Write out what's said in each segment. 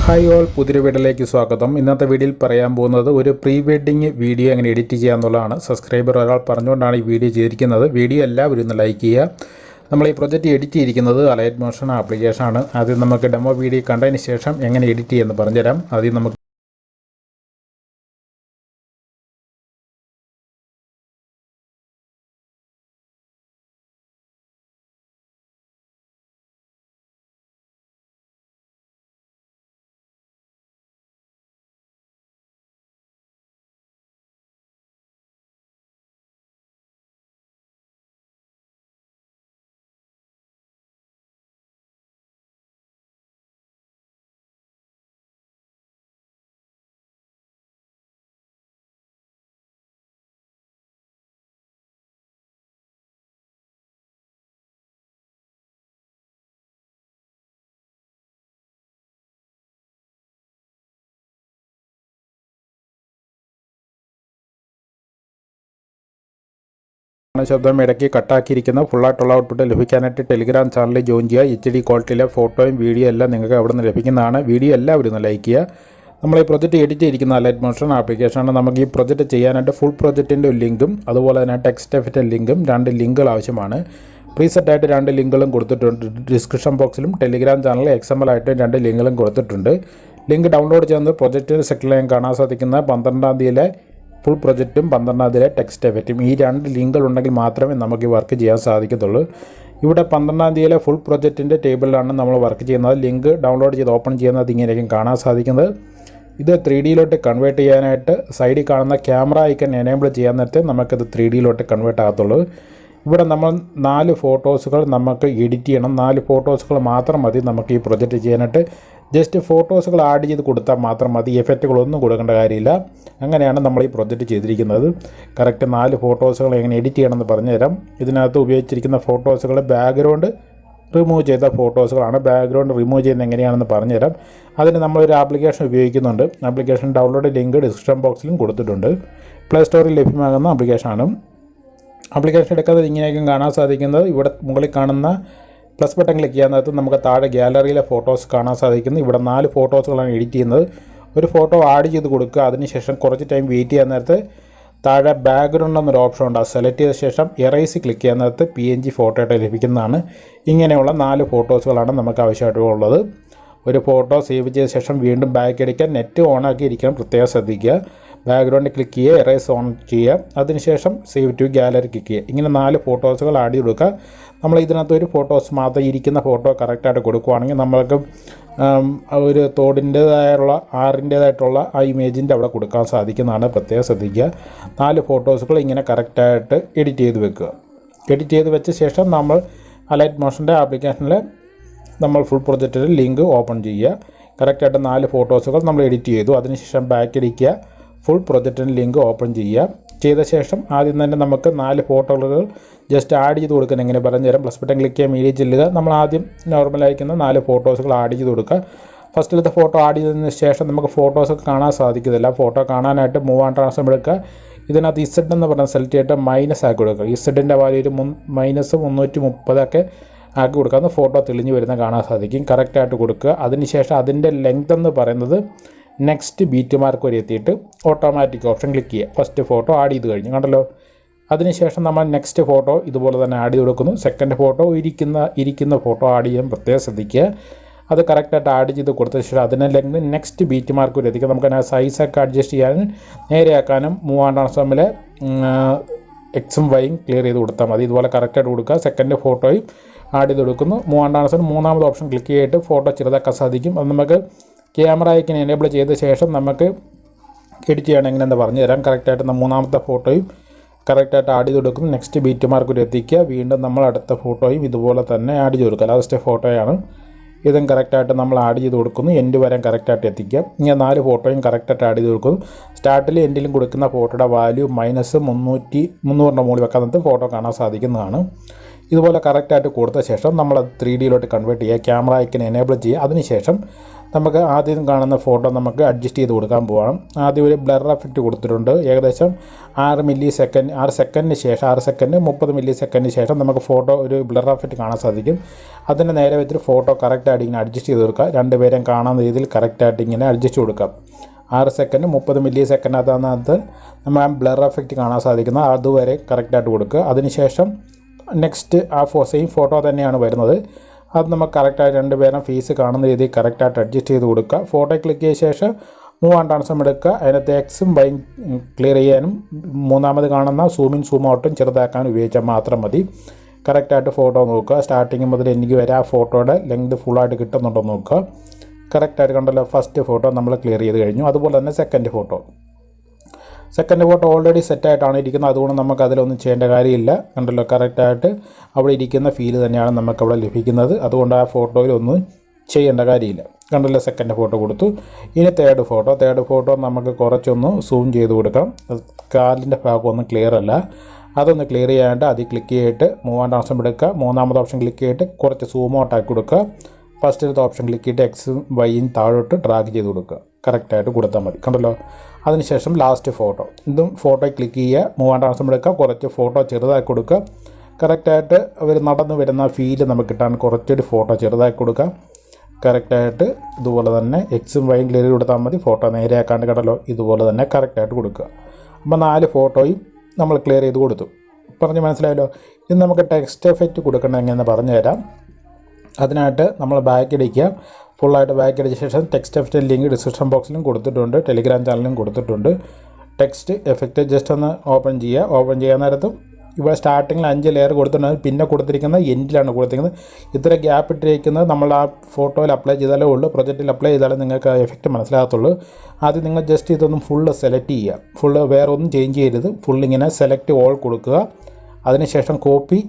Hi all, പുതിയൊരു വീഡിയോയിലേക്ക് സ്വാഗതം. ഇന്നത്തെ വീഡിയോയിൽ പറയാൻ പോകുന്നത് ഒരു പ്രീ വെഡിങ് വീഡിയോ എങ്ങനെ എഡിറ്റ് ചെയ്യുക എന്നുള്ളതാണ്. സബ്സ്ക്രൈബർ ഒരാൾ പറഞ്ഞുകൊണ്ടാണ് ഈ വീഡിയോ ചെയ്തിരിക്കുന്നത്. വീഡിയോ എല്ലാവരും ഒന്ന് ലൈക്ക് ചെയ്യുക. നമ്മൾ ഈ പ്രൊജക്റ്റ് എഡിറ്റ് ചെയ്തിരിക്കുന്നത് അലൈറ്റ് മോഷൻ ആപ്ലിക്കേഷനാണ്. ആദ്യം നമുക്ക് ഡെമോ വീഡിയോ കണ്ടതിന് ശേഷം എങ്ങനെ എഡിറ്റ് ചെയ്യുമെന്ന് പറഞ്ഞുതരാം. ആദ്യം നമുക്ക് ശബ്ദം ഇടയ്ക്ക് കട്ടാക്കിയിരിക്കുന്ന ഫുള്ളായിട്ടുള്ള ഔട്ട്പുട്ട് ലഭിക്കാനായിട്ട് ടെലിഗ്രാം ചാനലിൽ ജോയിൻ ചെയ്യുക. HD ക്വാളിറ്റിയിലെ ഫോട്ടോയും വീഡിയോ എല്ലാം നിങ്ങൾക്ക് അവിടെ നിന്ന് ലഭിക്കുന്നതാണ്. വീഡിയോ എല്ലാവരും ഒന്ന് ലൈക്ക് ചെയ്യുക. നമ്മൾ ഈ പ്രൊജക്റ്റ് എഡിറ്റ് ചെയ്തിരിക്കുന്ന അലൈറ്റ് മോഷൻ ആപ്ലിക്കേഷനാണ്. നമുക്ക് ഈ പ്രൊജക്റ്റ് ചെയ്യാനായിട്ട് ഫുൾ പ്രൊജക്റ്റിൻ്റെ ഒരു ലിങ്കും അതുപോലെ തന്നെ ടെക്സ്റ്റ് എഫക്റ്റ് ലിങ്കും 2 ലിങ്കുകൾ ആവശ്യമാണ്. പ്രീസെറ്റായിട്ട് 2 ലിങ്കുകളും കൊടുത്തിട്ടുണ്ട്. ഡിസ്ക്രിപ്ഷൻ ബോക്സിലും ടെലിഗ്രാം ചാനലിൽ XML ആയിട്ട് 2 ലിങ്കുകളും കൊടുത്തിട്ടുണ്ട്. ലിങ്ക് ഡൗൺലോഡ് ചെയ്യുന്നത് പ്രൊജക്റ്റ് സെക്ഷനിൽ കാണാൻ സാധിക്കുന്ന 12-ാം തീയതിയിലെ ഫുൾ പ്രൊജക്റ്റും 12-ാം തീയതിയിലെ ടെക്സ്റ്റ് എഫക്റ്റും. ഈ 2 ലിങ്കുകൾ ഉണ്ടെങ്കിൽ മാത്രമേ നമുക്ക് ഈ വർക്ക് ചെയ്യാൻ സാധിക്കത്തുള്ളൂ. ഇവിടെ 12-ാം തീയതിയിലെ ഫുൾ പ്രൊജക്റ്റിൻ്റെ ടേബിളിലാണ് നമ്മൾ വർക്ക് ചെയ്യുന്നത്. ലിങ്ക് ഡൗൺലോഡ് ചെയ്ത് ഓപ്പൺ ചെയ്യുന്നത് ഇങ്ങനെയായിരിക്കും കാണാൻ സാധിക്കുന്നത്. ഇത് 3Dയിലോട്ട് കൺവേർട്ട് ചെയ്യാനായിട്ട് സൈഡിൽ കാണുന്ന ക്യാമറ ഐക്കൺ എനേബിൾ ചെയ്യാൻ നേരത്തെ നമുക്കിത് 3Dയിലോട്ട് കൺവേർട്ട് ആകത്തുള്ളൂ. ഇവിടെ നമ്മൾ 4 ഫോട്ടോസുകൾ നമുക്ക് എഡിറ്റ് ചെയ്യണം. 4 ഫോട്ടോസുകൾ മാത്രം മതി നമുക്ക് ഈ പ്രൊജക്റ്റ് ചെയ്യാനായിട്ട്. ജസ്റ്റ് ഫോട്ടോസുകൾ ആഡ് ചെയ്ത് കൊടുത്താൽ മാത്രം മതി. എഫക്റ്റുകളൊന്നും കൊടുക്കേണ്ട കാര്യമില്ല. അങ്ങനെയാണ് നമ്മൾ ഈ പ്രൊജക്റ്റ് ചെയ്തിരിക്കുന്നത്. കറക്റ്റ് 4 ഫോട്ടോസുകൾ എങ്ങനെ എഡിറ്റ് ചെയ്യണമെന്ന് പറഞ്ഞുതരാം. ഇതിനകത്ത് ഉപയോഗിച്ചിരിക്കുന്ന ഫോട്ടോസുകൾ ബാക്ക്ഗ്രൗണ്ട് റിമൂവ് ചെയ്ത ഫോട്ടോസുകളാണ്. ബാക്ക്ഗ്രൗണ്ട് റിമൂവ് ചെയ്യുന്നത് എങ്ങനെയാണെന്ന് പറഞ്ഞുതരാം. അതിന് നമ്മളൊരു ആപ്ലിക്കേഷൻ ഉപയോഗിക്കുന്നുണ്ട്. ആപ്ലിക്കേഷൻ ഡൗൺലോഡ് ലിങ്ക് ഡിസ്ക്രിപ്ഷൻ ബോക്സിലും കൊടുത്തിട്ടുണ്ട്. പ്ലേ സ്റ്റോറിൽ ലഭ്യമാകുന്ന ആപ്ലിക്കേഷനാണ്. ആപ്ലിക്കേഷൻ എടുക്കാതെ ഇങ്ങനെയൊക്കെ കാണാൻ സാധിക്കുന്നത്. ഇവിടെ മുകളിൽ കാണുന്ന പ്ലസ് ബട്ടൺ ക്ലിക്ക് ചെയ്യാനകത്ത് നമുക്ക് താഴെ ഗാലറിയിലെ ഫോട്ടോസ് കാണാൻ സാധിക്കുന്നു. ഇവിടെ 4 ഫോട്ടോസുകളാണ് എഡിറ്റ് ചെയ്യുന്നത്. ഒരു ഫോട്ടോ ആഡ് ചെയ്ത് കൊടുക്കുക. അതിനുശേഷം കുറച്ച് ടൈം വെയിറ്റ് ചെയ്യാൻ നേരത്ത് താഴെ ബാക്ക്ഗ്രൗണ്ട് എന്നൊരു ഓപ്ഷൻ ഉണ്ട്. അത് സെലക്ട് ചെയ്ത ശേഷം എറൈസ് ക്ലിക്ക് ചെയ്യാൻ നേരത്ത് PNG ഫോട്ടോ ആയിട്ട് ലഭിക്കുന്നതാണ്. ഇങ്ങനെയുള്ള 4 ഫോട്ടോസുകളാണ് നമുക്ക് ആവശ്യമായിട്ടുള്ളത്. ഒരു ഫോട്ടോ സേവ് ചെയ്ത ശേഷം വീണ്ടും ബാക്ക് അടിക്കാൻ നെറ്റ് ഓണാക്കി ഇരിക്കാൻ പ്രത്യേകം ശ്രദ്ധിക്കുക. ബാക്ക്ഗ്രൗണ്ട് ക്ലിക്ക് ചെയ്യുക, എറേസ് ഓൺ ചെയ്യുക, അതിനുശേഷം സേവ് ടു ഗാലറി ക്ലിക്ക് ചെയ്യുക. ഇങ്ങനെ 4 ഫോട്ടോസുകൾ ആഡ് ചെയ്ത് കൊടുക്കുക. നമ്മൾ ഇതിനകത്ത് ഒരു ഫോട്ടോസ് മാത്രം ഇരിക്കുന്ന ഫോട്ടോ കറക്റ്റായിട്ട് കൊടുക്കുകയാണെങ്കിൽ നമ്മൾക്ക് ഒരു തോടിൻ്റേതായുള്ള ആറിൻ്റേതായിട്ടുള്ള ആ ഇമേജിൻ്റെ അവിടെ കൊടുക്കാൻ സാധിക്കുന്നതാണ്. പ്രത്യേകം ശ്രദ്ധിക്കുക. 4 ഫോട്ടോസുകൾ ഇങ്ങനെ കറക്റ്റായിട്ട് എഡിറ്റ് ചെയ്ത് വെക്കുക. എഡിറ്റ് ചെയ്ത് വെച്ച ശേഷം നമ്മൾ അലൈറ്റ് മോഷൻ്റെ ആപ്ലിക്കേഷനിൽ നമ്മൾ ഫുൾ പ്രൊജക്റ്റിൽ ലിങ്ക് ഓപ്പൺ ചെയ്യുക. കറക്റ്റായിട്ട് 4 ഫോട്ടോസുകൾ നമ്മൾ എഡിറ്റ് ചെയ്തു. അതിനുശേഷം ബാക്ക് അടിക്കുക, ഫുൾ പ്രൊജക്റ്റിന് ലിങ്ക് ഓപ്പൺ ചെയ്യുക. ചെയ്ത ശേഷം ആദ്യം തന്നെ നമുക്ക് 4 ഫോട്ടോകൾ ജസ്റ്റ് ആഡ് ചെയ്ത് കൊടുക്കാൻ എങ്ങനെ പറഞ്ഞുതരാം. പ്ലസ് ബട്ടൺ ക്ലിക്ക് ചെയ്യുക, മീഡിയ ചെല്ലുക. നമ്മൾ ആദ്യം നോർമലായിരിക്കുന്ന 4 ഫോട്ടോസുകൾ ആഡ് ചെയ്ത് കൊടുക്കുക. ഫസ്റ്റിലത്തെ ഫോട്ടോ ആഡ് ചെയ്തതിന് ശേഷം നമുക്ക് ഫോട്ടോസൊക്കെ കാണാൻ സാധിക്കത്തില്ല. ഫോട്ടോ കാണാനായിട്ട് മൂവ് ആൻഡ് ട്രാൻസ്ഫോം എടുക്കുക. ഇതിനകത്ത് Z എന്ന് പറഞ്ഞാൽ സെലക്ട് ചെയ്തിട്ട് മൈനസ് ആക്കി കൊടുക്കുക. Zൻ്റെ വാല്യൂ ഒരു -330 ഒക്കെ ആക്കി കൊടുക്കാമെന്ന് ഫോട്ടോ തെളിഞ്ഞ് വരുന്ന കാണാൻ സാധിക്കും. കറക്റ്റായിട്ട് കൊടുക്കുക. അതിനുശേഷം അതിൻ്റെ ലെങ്ത് എന്ന് പറയുന്നത് നെക്സ്റ്റ് ബീറ്റ് മാർക്ക് വരെ എത്തിയിട്ട് ഓട്ടോമാറ്റിക് ഓപ്ഷൻ ക്ലിക്ക് ചെയ്യുക. ഫസ്റ്റ് ഫോട്ടോ ആഡ് ചെയ്ത് കഴിഞ്ഞു കണ്ടല്ലോ. അതിനുശേഷം നമ്മൾ നെക്സ്റ്റ് ഫോട്ടോ ഇതുപോലെ തന്നെ ആഡ് ചെയ്ത് കൊടുക്കുന്നു. സെക്കൻഡ് ഫോട്ടോ ഇരിക്കുന്ന ഫോട്ടോ ആഡ് ചെയ്യാൻ പ്രത്യേകം ശ്രദ്ധിക്കുക. അത് കറക്റ്റായിട്ട് ആഡ് ചെയ്ത് കൊടുത്ത ശേഷം അതിനെ ലെങ്ത് നെക്സ്റ്റ് ബീറ്റ് മാർക്ക് വരെ എത്തിക്കുക. നമുക്ക് അതിനെ സൈസൊക്കെ അഡ്ജസ്റ്റ് ചെയ്യാനും നേരെയാക്കാനും മൂവ് ആൻഡ് ട്രാൻസ്ഫോമിൽ Xഉം Yയും ക്ലിയർ ചെയ്ത് കൊടുത്താൽ മതി. ഇതുപോലെ കറക്റ്റായിട്ട് കൊടുക്കുക. സെക്കൻഡ് ഫോട്ടോയും ആഡ് ചെയ്ത് കൊടുക്കുന്നു. മൂവ് ആൻഡ് ട്രാൻസ്ഫോം മൂന്നാമത് ഓപ്ഷൻ ക്ലിക്ക് ചെയ്തിട്ട് ഫോട്ടോ ചെറുതാക്കാൻ സാധിക്കും. അത് നമുക്ക് ക്യാമറ ഐക്കൺ എനേബിൾ ചെയ്ത ശേഷം നമുക്ക് എഡിറ്റ് ചെയ്യണം എങ്ങനെയെന്ന് പറഞ്ഞു തരാം. കറക്റ്റായിട്ട് മൂന്നാമത്തെ ഫോട്ടോയും കറക്റ്റായിട്ട് ആഡ് ചെയ്ത് കൊടുക്കും. നെക്സ്റ്റ് ബീറ്റ് മാർക്ക് വരെ എത്തിക്കുക. വീണ്ടും നമ്മൾ അടുത്ത ഫോട്ടോയും ഇതുപോലെ തന്നെ ആഡ് ചെയ്ത് കൊടുക്കുക. ലാസ്റ്റ് ഫോട്ടോയാണ്. ഇതും കറക്റ്റായിട്ട് നമ്മൾ ആഡ് ചെയ്ത് കൊടുക്കുന്നു. എൻഡ് വരെ കറക്റ്റായിട്ട് എത്തിക്കുക. ഇങ്ങനെ 4 ഫോട്ടോയും കറക്റ്റായിട്ട് ആഡ് ചെയ്ത് കൊടുക്കുന്നു. സ്റ്റാർട്ടിലും എൻഡിലും കൊടുക്കുന്ന ഫോട്ടോയുടെ വാല്യൂ -300ൻ്റെ മുകളിൽ വെക്കാത്ത ഫോട്ടോ കാണാൻ സാധിക്കുന്നതാണ്. ഇതുപോലെ കറക്റ്റായിട്ട് കൊടുത്ത ശേഷം നമ്മൾ 3Dയിലോട്ട് കൺവേർട്ട് ചെയ്യുക. ക്യാമറ ഐക്കൺ എനേബിൾ ചെയ്യുക. അതിനുശേഷം നമുക്ക് ആദ്യം കാണുന്ന ഫോട്ടോ നമുക്ക് അഡ്ജസ്റ്റ് ചെയ്ത് കൊടുക്കാൻ പോകണം. ആദ്യം ഒരു ബ്ലർ എഫക്റ്റ് കൊടുത്തിട്ടുണ്ട്. ഏകദേശം 6 സെക്കൻഡിന് ശേഷം 6 സെക്കൻഡ് 30 മില്ലി സെക്കൻഡിന് ശേഷം നമുക്ക് ഫോട്ടോ ഒരു ബ്ലർ എഫക്റ്റ് കാണാൻ സാധിക്കും. അതിന് നേരെ വെച്ചിട്ട് ഫോട്ടോ കറക്റ്റായിട്ട് ഇങ്ങനെ അഡ്ജസ്റ്റ് ചെയ്ത് കൊടുക്കുക. രണ്ടുപേരും കാണാവുന്ന രീതിയിൽ കറക്റ്റായിട്ട് ഇങ്ങനെ അഡ്ജസ്റ്റ് കൊടുക്കാം. 6 സെക്കൻഡ് 30 മില്ലി സെക്കൻഡിനകത്ത് നമ്മൾ ആ ബ്ലർ എഫക്റ്റ് കാണാൻ സാധിക്കുന്നത് അതുവരെ കറക്റ്റായിട്ട് കൊടുക്കുക. അതിനുശേഷം നെക്സ്റ്റ് ആ സെയിം ഫോട്ടോ തന്നെയാണ് വരുന്നത്. അത് നമുക്ക് കറക്റ്റായിട്ട് രണ്ടുപേരും ഫേസ് കാണുന്ന രീതിയിൽ കറക്റ്റായിട്ട് അഡ്ജസ്റ്റ് ചെയ്ത് കൊടുക്കുക. ഫോട്ടോ ക്ലിക്ക് ചെയ്ത ശേഷം മൂവ് ആൻഡ് ട്രാൻസ്ഫോം എടുക്കുക. അതിനകത്ത് എക്സും വൈയും ക്ലിയർ ചെയ്യാനും മൂന്നാമത് കാണുന്ന സൂമിൻ സൂം ഔട്ടും ചെറുതാക്കാനും ഉപയോഗിച്ചാൽ മാത്രം മതി. കറക്റ്റായിട്ട് ഫോട്ടോ നോക്കുക. സ്റ്റാർട്ടിങ് മുതൽ എനിക്ക് വരെ ആ ഫോട്ടോയുടെ ലെങ്ത് ഫുള്ളായിട്ട് കിട്ടുന്നുണ്ടോ നോക്കുക. കറക്റ്റായിട്ട് കണ്ടല്ലോ, ഫസ്റ്റ് ഫോട്ടോ നമ്മൾ ക്ലിയർ ചെയ്ത് കഴിഞ്ഞു. അതുപോലെ തന്നെ സെക്കൻഡ് ഫോട്ടോ ഓൾറെഡി സെറ്റായിട്ടാണ് ഇരിക്കുന്നത്. അതുകൊണ്ട് നമുക്ക് അതിലൊന്നും ചെയ്യേണ്ട കാര്യമില്ല. കണ്ടല്ലോ, കറക്റ്റായിട്ട് അവിടെ ഇരിക്കുന്ന ഫീല് തന്നെയാണ് നമുക്കവിടെ ലഭിക്കുന്നത്. അതുകൊണ്ട് ആ ഫോട്ടോയിലൊന്നും ചെയ്യേണ്ട കാര്യമില്ല. കണ്ടല്ലോ, സെക്കൻഡ് ഫോട്ടോ കൊടുത്തു. ഇനി തേർഡ് ഫോട്ടോ നമുക്ക് കുറച്ചൊന്ന് സൂം ചെയ്ത് കൊടുക്കാം. കാലിൻ്റെ ഭാഗമൊന്നും ക്ലിയർ അല്ല, അതൊന്ന് ക്ലിയർ ചെയ്യാനായിട്ട് അതിൽ ക്ലിക്ക് ചെയ്തിട്ട് മൂവ് ആൻഡ് ട്രാൻസ്ഫോം എടുക്കുക. മൂന്നാമത്തെ ഓപ്ഷൻ ക്ലിക്ക് ചെയ്തിട്ട് കുറച്ച് സൂം ഔട്ടാക്കി കൊടുക്കുക. ഫസ്റ്റിലത്തെ ഓപ്ഷൻ ക്ലിക്ക് ചെയ്തിട്ട് എക്സും വൈയും താഴോട്ട് ഡ്രാഗ് ചെയ്ത് കൊടുക്കുക. കറക്റ്റായിട്ട് കൊടുത്താൽ മതി. കണ്ടല്ലോ, അതിനുശേഷം ലാസ്റ്റ് ഫോട്ടോ ഇതും ഫോട്ടോ ക്ലിക്ക് ചെയ്യുക. മൂവ് ആൻഡ് ട്രാൻസ്ഫോം എടുക്കുക. കുറച്ച് ഫോട്ടോ ചെറുതാക്കി കൊടുക്കുക. കറക്റ്റായിട്ട് അവർ നടന്നു വരുന്ന ഫീല് നമുക്ക് കിട്ടാൻ കുറച്ചൊരു ഫോട്ടോ ചെറുതാക്കി കൊടുക്കുക. കറക്റ്റായിട്ട് ഇതുപോലെ തന്നെ എക്സും വൈയും ക്ലിയർ കൊടുത്താൽ മതി. ഫോട്ടോ നേരെയാക്കാണ്ട് കണ്ടല്ലോ, ഇതുപോലെ തന്നെ കറക്റ്റായിട്ട് കൊടുക്കുക. അപ്പോൾ 4 ഫോട്ടോയും നമ്മൾ ക്ലിയർ ചെയ്ത് കൊടുത്തു. പറഞ്ഞ് മനസ്സിലായല്ലോ. ഇത് നമുക്ക് ടെക്സ്റ്റ് എഫക്റ്റ് കൊടുക്കണം എങ്ങനെയെന്ന് പറഞ്ഞു തരാം. അതിനായിട്ട് നമ്മൾ ബാക്ക് അടിക്കുക. ഫുള്ളായിട്ട് ബാക്ക് അടിച്ച ശേഷം ടെക്സ്റ്റ് എഫക്റ്റ് ലിങ്ക് ഡിസ്ക്രിപ്ഷൻ ബോക്സിലും കൊടുത്തിട്ടുണ്ട്, ടെലിഗ്രാം ചാനലിലും കൊടുത്തിട്ടുണ്ട്. ടെക്സ്റ്റ് എഫക്റ്റ് ജസ്റ്റ് ഒന്ന് ഓപ്പൺ ചെയ്യാൻ നേരത്തും ഇവിടെ സ്റ്റാർട്ടിങ്ങിൽ 5 ലെയർ കൊടുത്തിട്ടുണ്ട്. പിന്നെ കൊടുത്തിരിക്കുന്നത് എൻഡിലാണ് കൊടുത്തിരിക്കുന്നത്. ഇത്ര ഗ്യാപ്പ് ഇട്ടിരിക്കുന്നത് നമ്മൾ ആ ഫോട്ടോയിൽ അപ്ലൈ ചെയ്താലേ ഉള്ളൂ, പ്രൊജക്റ്റിൽ അപ്ലൈ ചെയ്താലേ നിങ്ങൾക്ക് ആ എഫക്റ്റ് മനസ്സിലാകത്തുള്ളൂ. ആദ്യം നിങ്ങൾ ജസ്റ്റ് ഇതൊന്നും ഫുള്ള് സെലക്ട് ചെയ്യുക. വേറെ ഒന്നും ചേഞ്ച് ചെയ്യരുത്. ഫുള്ളിങ്ങനെ സെലക്ട് ഓൾ കൊടുക്കുക. അതിനുശേഷം കോപ്പി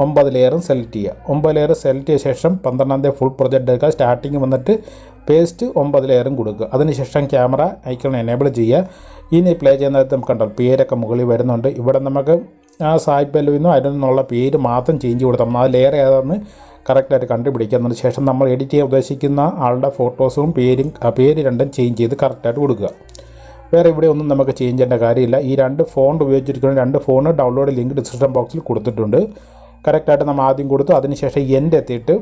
9 ലെയറും സെലക്ട് ചെയ്യുക. 9 ലെയർ സെലക്ട് ചെയ്ത ശേഷം 12ാമത്തെ ഫുൾ പ്രൊജക്റ്റ് എടുക്കുക. സ്റ്റാർട്ടിങ് വന്നിട്ട് പേസ്റ്റ് 9 ലെയറും കൊടുക്കുക. അതിനുശേഷം ക്യാമറ ഐക്കൺ എനേബിൾ ചെയ്യുക. ഇനി പ്ലേ ചെയ്യുന്നത് നമുക്ക് കണ്ടോ, പേരൊക്കെ മുകളിൽ വരുന്നുണ്ട്. ഇവിടെ നമുക്ക് ആ സായിപ്പ് ബെല്ലുവിന്നോ അതിൽ നിന്നുള്ള പേര് മാത്രം ചേഞ്ച് കൊടുത്താൽ ആ ലെയർ ഏതാണെന്ന് കറക്റ്റായിട്ട് കണ്ടുപിടിക്കുക. എന്നതിന് ശേഷം നമ്മൾ എഡിറ്റ് ചെയ്യാൻ ഉദ്ദേശിക്കുന്ന ആളുടെ ഫോട്ടോസും പേര് രണ്ടും ചേഞ്ച് ചെയ്ത് കറക്റ്റായിട്ട് കൊടുക്കുക. വേറെ ഇവിടെ ഒന്നും നമുക്ക് ചേഞ്ച് ചെയ്യേണ്ട കാര്യമില്ല. ഈ 2 ഫോണ്ട് ഉപയോഗിച്ചിരിക്കുന്ന 2 ഫോൺ ഡൗൺലോഡ് ലിങ്ക് ഡിസ്ക്രിപ്ഷൻ ബോക്സിൽ കൊടുത്തിട്ടുണ്ട്. കറക്റ്റായിട്ട് നമ്മൾ ആദ്യം കൊടുത്തു. അതിനുശേഷം എൻഡ് എത്തിയിട്ട്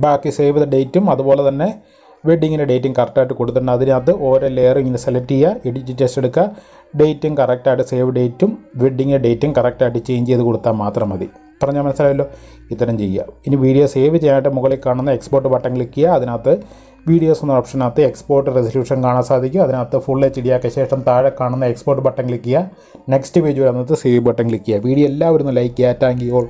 ബാക്കി സേവ് ദ ഡേറ്റും അതുപോലെ തന്നെ വെഡ്ഡിങ്ങിൻ്റെ ഡേറ്റും കറക്റ്റായിട്ട് കൊടുത്തിട്ടുണ്ട്. അതിനകത്ത് ഓരോ ലെയർ ഇങ്ങനെ സെലക്ട് ചെയ്യുക, എഡിറ്റ് ടെസ്റ്റ് എടുക്കുക, ഡേറ്റും കറക്റ്റായിട്ട് സേവ് ഡേറ്റും വെഡ്ഡിങ്ങിൻ്റെ ഡേറ്റും കറക്റ്റായിട്ട് ചേഞ്ച് ചെയ്ത് കൊടുത്താൽ മാത്രം മതി. പറഞ്ഞാൽ മനസ്സിലായല്ലോ. ഇത്തരം ചെയ്യുക. ഇനി വീഡിയോ സേവ് ചെയ്യാനായിട്ട് മുകളിൽ കാണുന്ന എക്സ്പോർട്ട് ബട്ടൺ ക്ലിക്ക് ചെയ്യുക. അതിനകത്ത് വീഡിയോസ് എന്ന ഓപ്ഷനകത്ത് എക്സ്പോർട്ട് റെസൊല്യൂഷൻ കാണാൻ സാധിക്കും. അതിനകത്ത് ഫുൾ HD ആക്കിയ ശേഷം താഴെ കാണുന്ന എക്സ്പോർട്ട് ബട്ടൺ ക്ലിക്ക് ചെയ്യുക. നെക്സ്റ്റ് പേജ് വരുന്നത് സേവ് ബട്ടൺ ക്ലിക്ക് ചെയ്യുക. വീഡിയോ എല്ലാവരും ലൈക്ക് ചെയ്യുക. Thank you all.